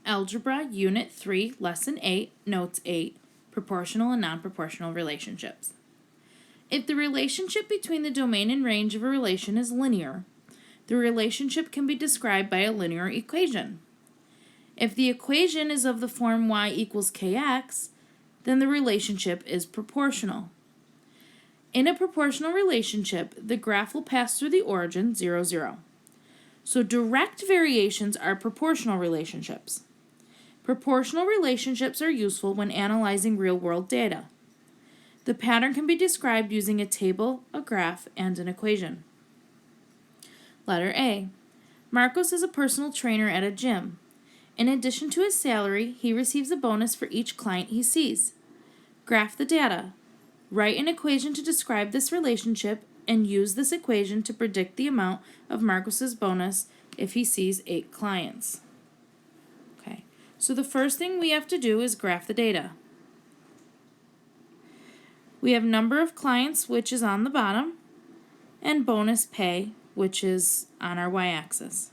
Algebra, Unit 3, Lesson 8, Notes 8, Proportional and Non-Proportional Relationships. If the relationship between the domain and range of a relation is linear, the relationship can be described by a linear equation. If the equation is of the form y equals kx, then the relationship is proportional. In a proportional relationship, the graph will pass through the origin 0, 0. So direct variations are proportional relationships. Proportional relationships are useful when analyzing real-world data. The pattern can be described using a table, a graph, and an equation. Letter A. Marcos is a personal trainer at a gym. In addition to his salary, he receives a bonus for each client he sees. Graph the data. Write an equation to describe this relationship and use this equation to predict the amount of Marcos's bonus if he sees 8 clients. Okay, so the first thing we have to do is graph the data. We have number of clients, which is on the bottom, and bonus pay, which is on our y-axis.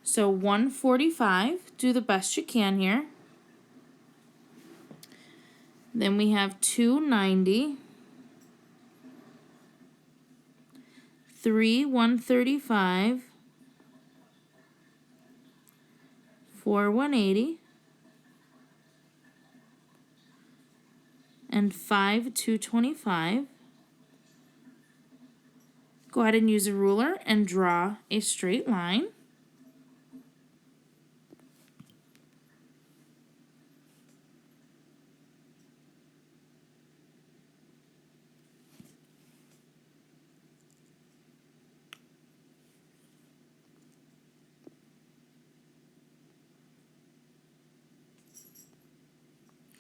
So 145, do the best you can here. Then we have 290, 3 135, 4 180, and 5 225. Go ahead and use a ruler and draw a straight line.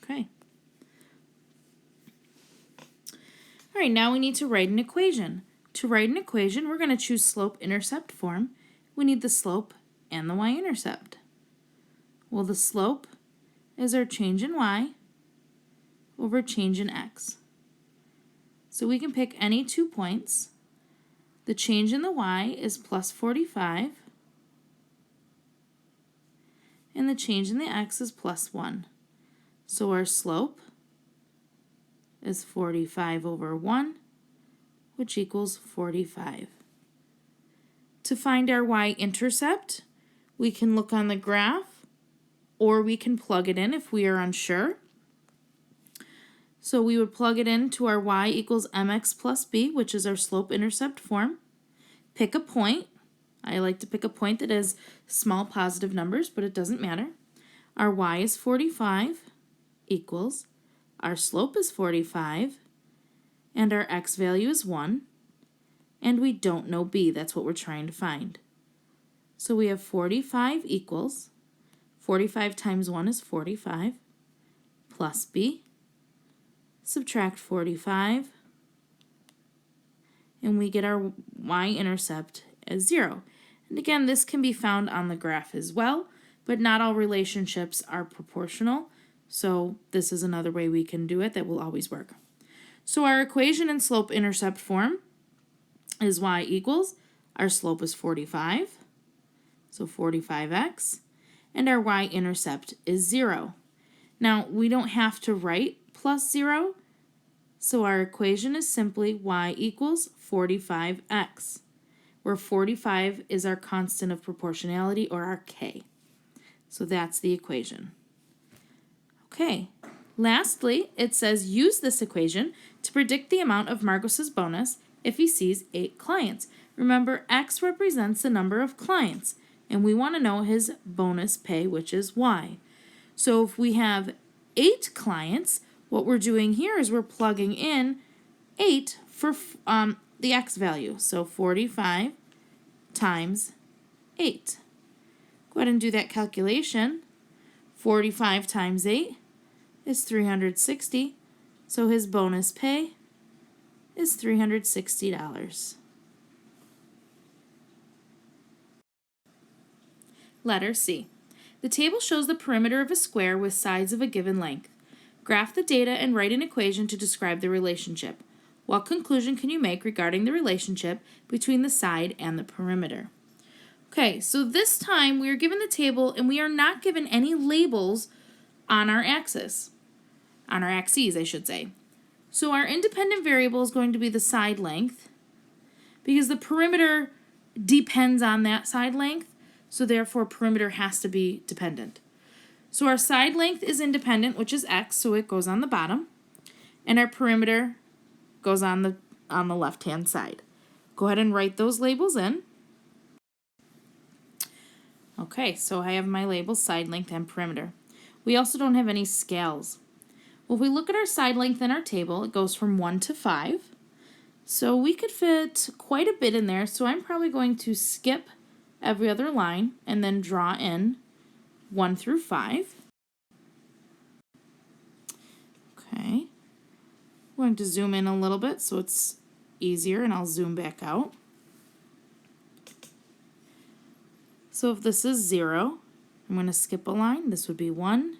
Okay. All right, now we need to write an equation. To write an equation, we're going to choose slope-intercept form. We need the slope and the y-intercept. Well, the slope is our change in y over change in x. So we can pick any 2 points. The change in the y is plus 45, and the change in the x is plus 1. So our slope is 45 over 1, which equals 45. To find our y-intercept, we can look on the graph, or we can plug it in if we are unsure. So we would plug it into our y equals mx plus b, which is our slope-intercept form. Pick a point. I like to pick a point that has small positive numbers, but it doesn't matter. Our y is 45 equals, our slope is 45, and our x value is 1, and we don't know b. That's what we're trying to find. So we have 45 equals, 45 times 1 is 45, plus b, subtract 45, and we get our y-intercept as 0. And again, this can be found on the graph as well, but not all relationships are proportional, so this is another way we can do it that will always work. So our equation in slope-intercept form is y equals, our slope is 45, so 45x, and our y-intercept is 0. Now, we don't have to write plus 0, so our equation is simply y equals 45x, where 45 is our constant of proportionality, or our k. So that's the equation. Okay, lastly, it says use this equation to predict the amount of Marcos's bonus if he sees 8 clients. Remember, x represents the number of clients, and we want to know his bonus pay, which is y. So if we have 8 clients, what we're doing here is we're plugging in 8 for the x value. So 45 times 8. Go ahead and do that calculation. 45 times 8 is 360, so his bonus pay is $360. Letter C. The table shows the perimeter of a square with sides of a given length. Graph the data and write an equation to describe the relationship. What conclusion can you make regarding the relationship between the side and the perimeter? Okay, so this time we are given the table and we are not given any labels on our axis. On our axes, I should say. So our independent variable is going to be the side length because the perimeter depends on that side length, so therefore perimeter has to be dependent. So our side length is independent, which is x, so it goes on the bottom, and our perimeter goes on the left-hand side. Go ahead and write those labels in. Okay, so I have my labels side length and perimeter. We also don't have any scales. Well, if we look at our side length in our table, it goes from 1 to 5. So we could fit quite a bit in there, so I'm probably going to skip every other line and then draw in 1 through 5. Okay. I'm going to zoom in a little bit so it's easier, and I'll zoom back out. So if this is 0, I'm going to skip a line. This would be 1,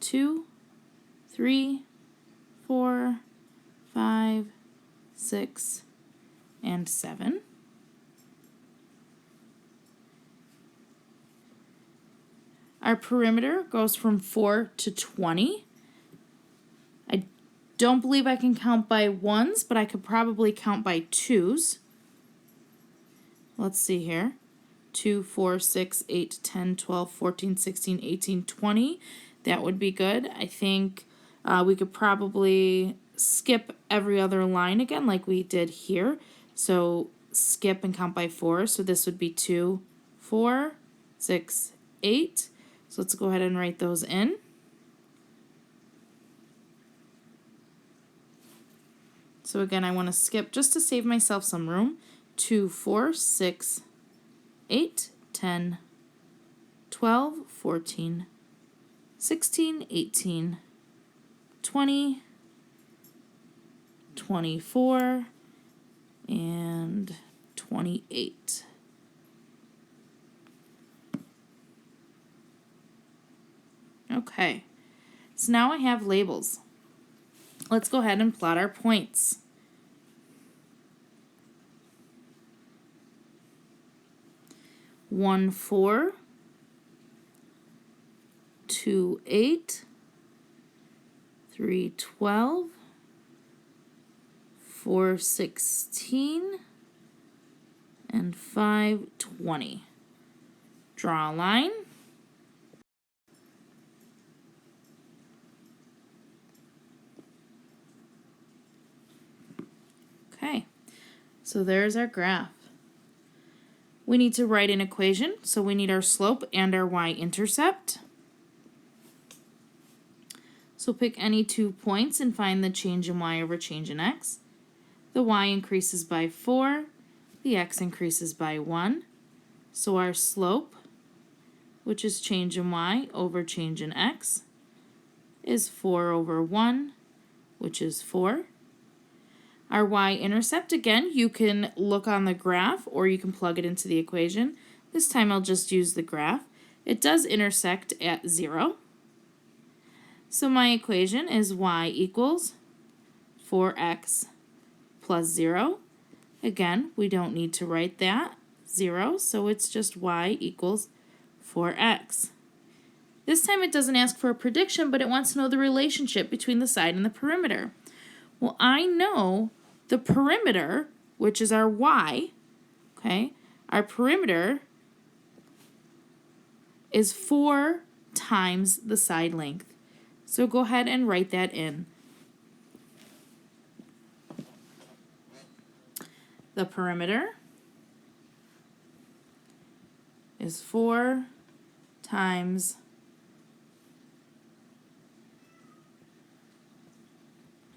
2, 3, 4, 5, 6, and 7. Our perimeter goes from 4 to 20. I don't believe I can count by ones, but I could probably count by twos. Let's see here. 2, 4, 6, 8, 10, 12, 14, 16, 18, 20. That would be good. I think we could probably skip every other line again like we did here. So skip and count by 4. So this would be 2, 4, 6, 8. So let's go ahead and write those in. So again, I want to skip just to save myself some room. 2, 4, 6, 8, 10, 12, 14, 16, 18, 20, 24, and 28. Okay, so now I have labels. Let's go ahead and plot our points. One, 4, 2, 8, 3, 12, 4, 16, and 5, 20. Draw a line. Okay, so there's our graph. We need to write an equation, so we need our slope and our y-intercept. So pick any 2 points and find the change in y over change in x. The y increases by 4, the x increases by 1. So our slope, which is change in y over change in x, is 4 over 1, which is 4. Our y-intercept, again, you can look on the graph or you can plug it into the equation. This time I'll just use the graph. It does intersect at 0. So my equation is y equals 4x plus 0. Again, we don't need to write that, 0, so it's just y equals 4x. This time it doesn't ask for a prediction, but it wants to know the relationship between the side and the perimeter. Well, I know the perimeter, which is our y, okay? Our perimeter is 4 times the side length. So go ahead and write that in. The perimeter is 4 times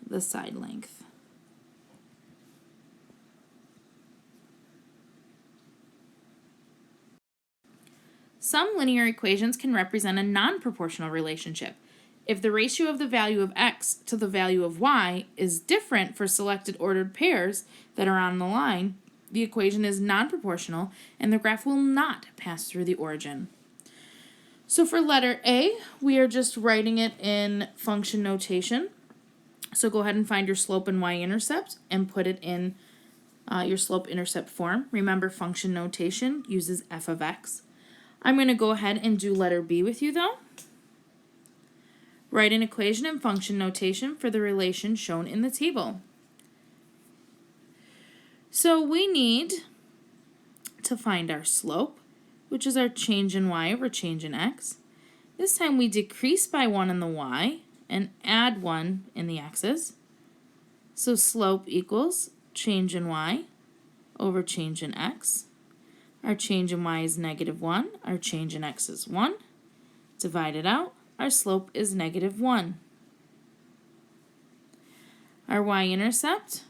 the side length. Some linear equations can represent a non-proportional relationship. If the ratio of the value of x to the value of y is different for selected ordered pairs that are on the line, the equation is non-proportional and the graph will not pass through the origin. So for letter A, we are just writing it in function notation. So go ahead and find your slope and y-intercept and put it in your slope-intercept form. Remember, function notation uses f of x. I'm going to go ahead and do letter B with you, though. Write an equation in function notation for the relation shown in the table. So we need to find our slope, which is our change in y over change in x. This time we decrease by 1 in the y and add 1 in the x's. So slope equals change in y over change in x. Our change in y is -1. Our change in x is 1. Divided out, our slope is -1. Our y-intercept,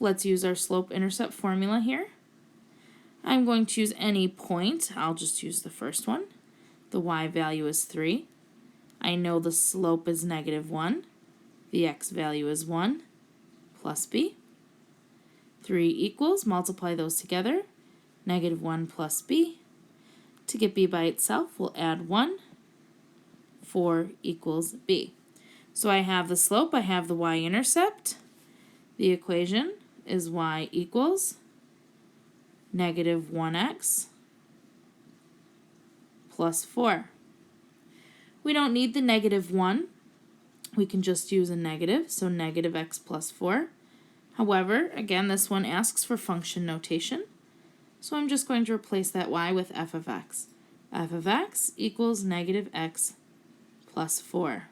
let's use our slope-intercept formula here. I'm going to use any point. I'll just use the first one. The y value is 3. I know the slope is -1. The x value is 1 plus b. 3 equals, multiply those together, -1 plus b. To get b by itself, we'll add 1. 4 equals b. So I have the slope, I have the y-intercept. The equation is y equals -1x plus 4. We don't need the -1. We can just use a negative, so -x plus 4. However, again, this one asks for function notation. So I'm just going to replace that y with f of x. F of x equals -x plus 4.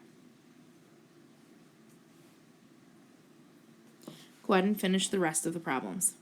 Go ahead and finish the rest of the problems.